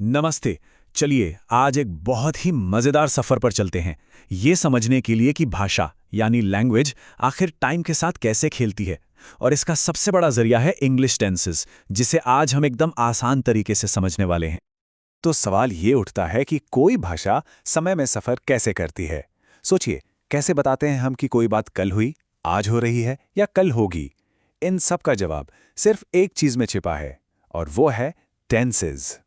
नमस्ते। चलिए आज एक बहुत ही मजेदार सफर पर चलते हैं, ये समझने के लिए कि भाषा यानी लैंग्वेज आखिर टाइम के साथ कैसे खेलती है। और इसका सबसे बड़ा जरिया है इंग्लिश टेंसेस, जिसे आज हम एकदम आसान तरीके से समझने वाले हैं। तो सवाल ये उठता है कि कोई भाषा समय में सफर कैसे करती है। सोचिए, कैसे बताते हैं हम कि कोई बात कल हुई, आज हो रही है या कल होगी। इन सब का जवाब सिर्फ एक चीज में छिपा है, और वो है टेंसेस।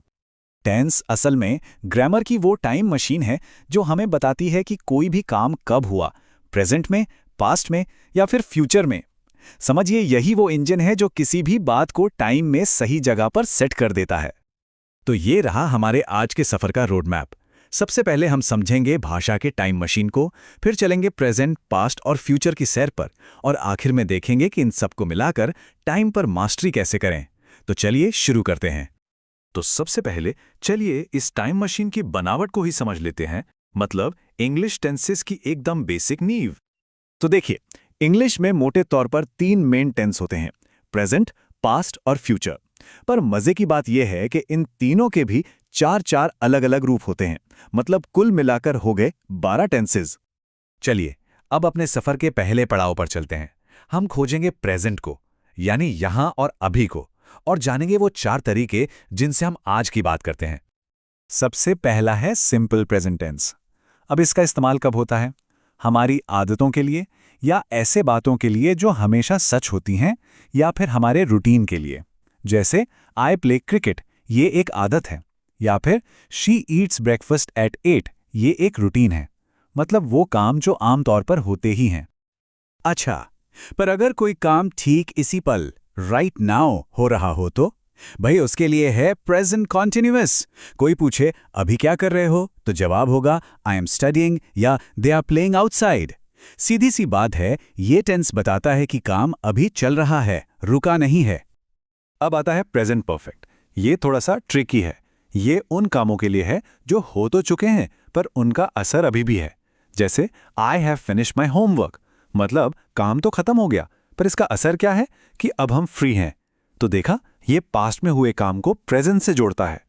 टेंस असल में ग्रामर की वो टाइम मशीन है जो हमें बताती है कि कोई भी काम कब हुआ, प्रेजेंट में, पास्ट में या फिर फ्यूचर में। समझिए, यही वो इंजन है जो किसी भी बात को टाइम में सही जगह पर सेट कर देता है। तो ये रहा हमारे आज के सफर का रोड मैप। सबसे पहले हम समझेंगे भाषा के टाइम मशीन को, फिर चलेंगे प्रेजेंट, पास्ट और फ्यूचर की सैर पर, और आखिर में देखेंगे कि इन सबको मिलाकर टाइम पर मास्टरी कैसे करें। तो चलिए शुरू करते हैं। तो सबसे पहले चलिए इस टाइम मशीन की बनावट को ही समझ लेते हैं, मतलब इंग्लिश टेंसेस की एकदम बेसिक नींव। तो देखिए, इंग्लिश में मोटे तौर पर 3 मेन टेंस होते हैं, प्रेजेंट, पास्ट और फ्यूचर। पर मजे की बात यह है कि इन तीनों के भी 4 अलग अलग रूप होते हैं, मतलब कुल मिलाकर हो गए 12 टेंसेस। चलिए अब अपने सफर के पहले पड़ाव पर चलते हैं। हम खोजेंगे प्रेजेंट को, यानी यहां और अभी को, और जानेंगे वो 4 तरीके जिनसे हम आज की बात करते हैं। सबसे पहला है सिंपल प्रेजेंट टेंस। अब इसका इस्तेमाल कब होता है? हमारी आदतों के लिए, या ऐसे बातों के लिए जो हमेशा सच होती हैं, या फिर हमारे रूटीन के लिए। जैसे आई प्ले क्रिकेट, ये एक आदत है, या फिर शी ईट्स ब्रेकफास्ट एट 8, ये एक रूटीन है। मतलब वो काम जो आमतौर पर होते ही हैं। अच्छा, पर अगर कोई काम ठीक इसी पल, राइट नाउ हो रहा हो तो भाई उसके लिए है प्रेजेंट कॉन्टिन्यूअस। कोई पूछे अभी क्या कर रहे हो, तो जवाब होगा आई एम स्टडीइंग या दे आर प्लेइंग आउटसाइड। सीधी सी बात है, ये टेंस बताता है कि काम अभी चल रहा है, रुका नहीं है। अब आता है प्रेजेंट परफेक्ट। ये थोड़ा सा ट्रिकी है। ये उन कामों के लिए है जो हो तो चुके हैं पर उनका असर अभी भी है। जैसे I have finished my homework, मतलब काम तो खत्म हो गया, पर इसका असर क्या है कि अब हम फ्री हैं। तो देखा, ये पास्ट में हुए काम को प्रेजेंट से जोड़ता है।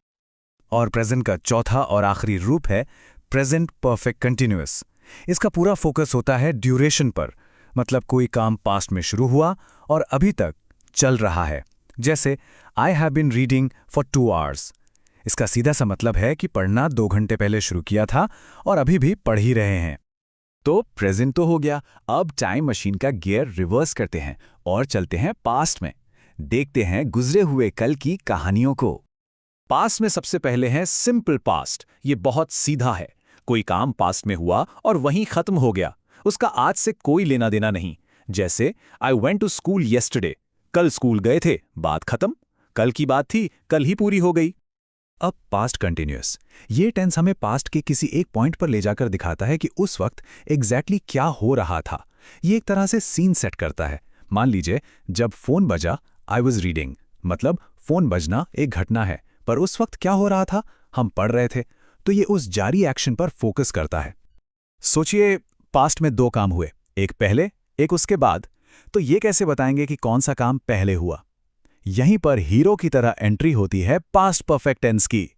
और प्रेजेंट का चौथा और आखिरी रूप है प्रेजेंट परफेक्ट कंटिन्यूअस। इसका पूरा फोकस होता है ड्यूरेशन पर, मतलब कोई काम पास्ट में शुरू हुआ और अभी तक चल रहा है। जैसे I have been reading for 2 hours. इसका सीधा सा मतलब है कि पढ़ना 2 घंटे पहले शुरू किया था और अभी भी पढ़ ही रहे हैं। तो प्रेजेंट तो हो गया। अब टाइम मशीन का गियर रिवर्स करते हैं और चलते हैं पास्ट में। देखते हैं गुजरे हुए कल की कहानियों को। पास्ट में सबसे पहले है सिंपल पास्ट। ये बहुत सीधा है। कोई काम पास्ट में हुआ और वहीं खत्म हो गया, उसका आज से कोई लेना देना नहीं। जैसे I went to school yesterday, कल स्कूल गए थे, बात खत्म। कल की बात थी, कल ही पूरी हो गई। अब पास्ट कंटिन्यूअस। ये टेंस हमें पास्ट के किसी एक पॉइंट पर ले जाकर दिखाता है कि उस वक्त एग्जैक्टली क्या हो रहा था। ये एक तरह से सीन सेट करता है। मान लीजिए जब फोन बजा, आई वॉज रीडिंग, मतलब फोन बजना एक घटना है, पर उस वक्त क्या हो रहा था, हम पढ़ रहे थे। तो ये उस जारी एक्शन पर फोकस करता है। सोचिए, पास्ट में 2 काम हुए, एक पहले, एक उसके बाद। तो ये कैसे बताएंगे कि कौन सा काम पहले हुआ? यहीं पर हीरो की तरह एंट्री होती है पास्ट परफेक्ट टेंस की।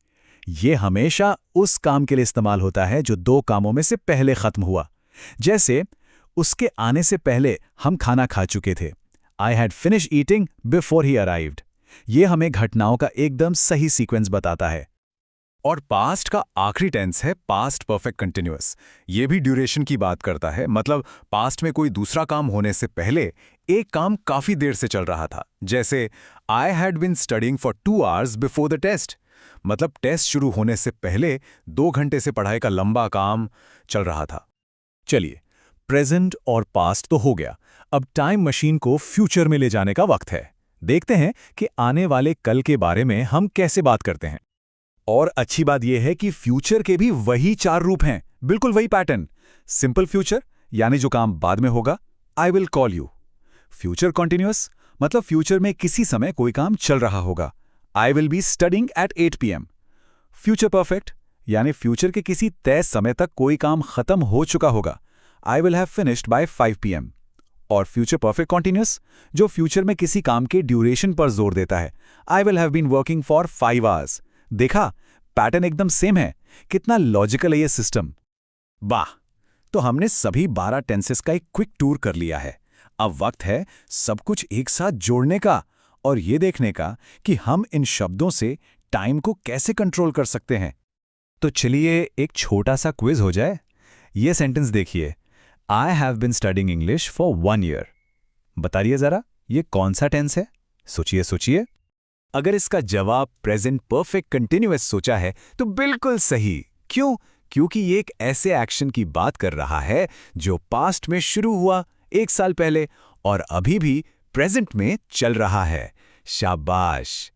ये हमेशा उस काम के लिए इस्तेमाल होता है जो 2 कामों में से पहले खत्म हुआ। जैसे उसके आने से पहले हम खाना खा चुके थे, I had finish eating before he arrived. ये हमें घटनाओं का एकदम सही सीक्वेंस बताता है। और पास्ट का आखिरी टेंस है पास्ट परफेक्ट कंटिन्यूअस। ये भी ड्यूरेशन की बात करता है, मतलब पास्ट में कोई दूसरा काम होने से पहले एक काम काफी देर से चल रहा था। जैसे I had been studying for 2 hours before the test, मतलब टेस्ट शुरू होने से पहले 2 घंटे से पढ़ाई का लंबा काम चल रहा था। चलिए, प्रेजेंट और पास्ट तो हो गया। अब टाइम मशीन को फ्यूचर में ले जाने का वक्त है। देखते हैं कि आने वाले कल के बारे में हम कैसे बात करते हैं। और अच्छी बात यह है कि फ्यूचर के भी वही 4 रूप हैं, बिल्कुल वही पैटर्न। सिंपल फ्यूचर, यानी जो काम बाद में होगा, I will call you. Future continuous, मतलब फ्यूचर में किसी समय कोई काम चल रहा होगा, I will be studying at 8 PM। Future perfect, यानी फ्यूचर के किसी तय समय तक कोई काम खत्म हो चुका होगा, I will have finished by 5 PM। और फ्यूचर परफेक्ट कॉन्टिन्यूअस, जो फ्यूचर में किसी काम के ड्यूरेशन पर जोर देता है, I will have been working for 5 hours. देखा, पैटर्न एकदम सेम है। कितना लॉजिकल है ये सिस्टम। वाह, तो हमने सभी 12 टेंसेस का एक क्विक टूर कर लिया है। अब वक्त है सब कुछ एक साथ जोड़ने का और ये देखने का कि हम इन शब्दों से टाइम को कैसे कंट्रोल कर सकते हैं। तो चलिए एक छोटा सा क्विज हो जाए। ये सेंटेंस देखिए, I have been studying English for 1 year. बताइए जरा, ये कौन सा टेंस है? सोचिए सोचिए। अगर इसका जवाब प्रेजेंट परफेक्ट कंटिन्यूअस सोचा है तो बिल्कुल सही। क्यों? क्योंकि ये एक ऐसे एक्शन की बात कर रहा है जो पास्ट में शुरू हुआ 1 साल पहले और अभी भी प्रेजेंट में चल रहा है। शाबाश।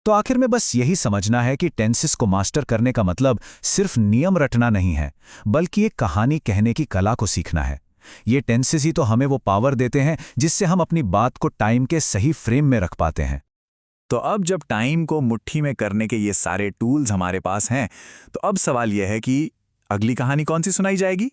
तो आखिर में बस यही समझना है कि टेंसेस को मास्टर करने का मतलब सिर्फ नियम रटना नहीं है, बल्कि एक कहानी कहने की कला को सीखना है। ये टेंसेस ही तो हमें वो पावर देते हैं जिससे हम अपनी बात को टाइम के सही फ्रेम में रख पाते हैं। तो अब जब टाइम को मुट्ठी में करने के ये सारे टूल्स हमारे पास हैं, तो अब सवाल यह है कि अगली कहानी कौन सी सुनाई जाएगी?